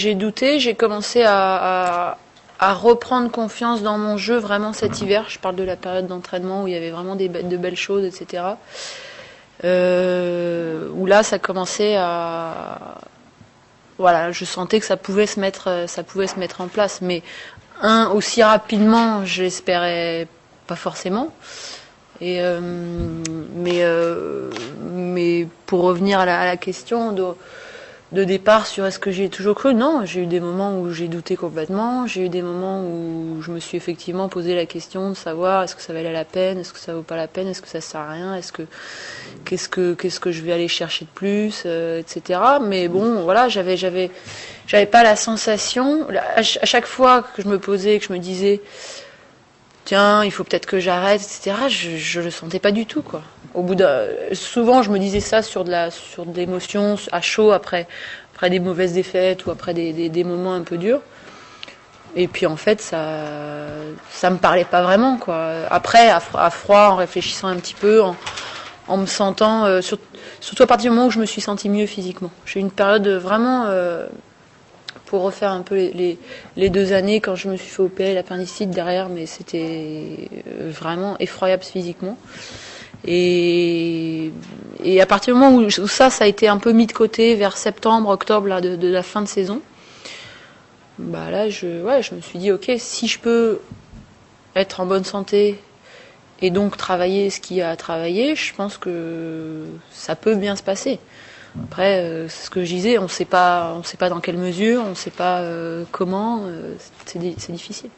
J'ai douté, j'ai commencé à reprendre confiance dans mon jeu vraiment cet hiver. Je parle de la période d'entraînement où il y avait vraiment de belles choses, etc. Où là, ça commençait à... Voilà, je sentais que ça pouvait se mettre en place. Mais aussi rapidement, je l'espérais pas forcément. Mais pour revenir à la question de départ sur est-ce que j'ai toujours cru, non, j'ai eu des moments où j'ai douté complètement, j'ai eu des moments où je me suis effectivement posé la question de savoir est-ce que ça valait la peine, est-ce que ça vaut pas la peine, est-ce que ça sert à rien, qu'est-ce que je vais aller chercher de plus, etc. Mais bon, voilà, j'avais pas la sensation, à chaque fois que je me posais, que je me disais tiens, il faut peut-être que j'arrête, etc. Je le sentais pas du tout, quoi. Souvent, je me disais ça sur de l'émotion, à chaud, après des mauvaises défaites ou après des moments un peu durs. Et puis en fait, ça me parlait pas vraiment, quoi. Après, à froid, en réfléchissant un petit peu, en me sentant, surtout à partir du moment où je me suis sentie mieux physiquement. J'ai eu une période vraiment, pour refaire un peu les 2 années quand je me suis fait opérer l'appendicite derrière, mais c'était vraiment effroyable physiquement. Et à partir du moment où ça a été un peu mis de côté vers septembre, octobre là, de la fin de saison, bah là je me suis dit ok, si je peux être en bonne santé et donc travailler ce qu'il y a à travailler, je pense que ça peut bien se passer. Après, c'est ce que je disais, on sait pas dans quelle mesure, on sait pas comment, c'est difficile.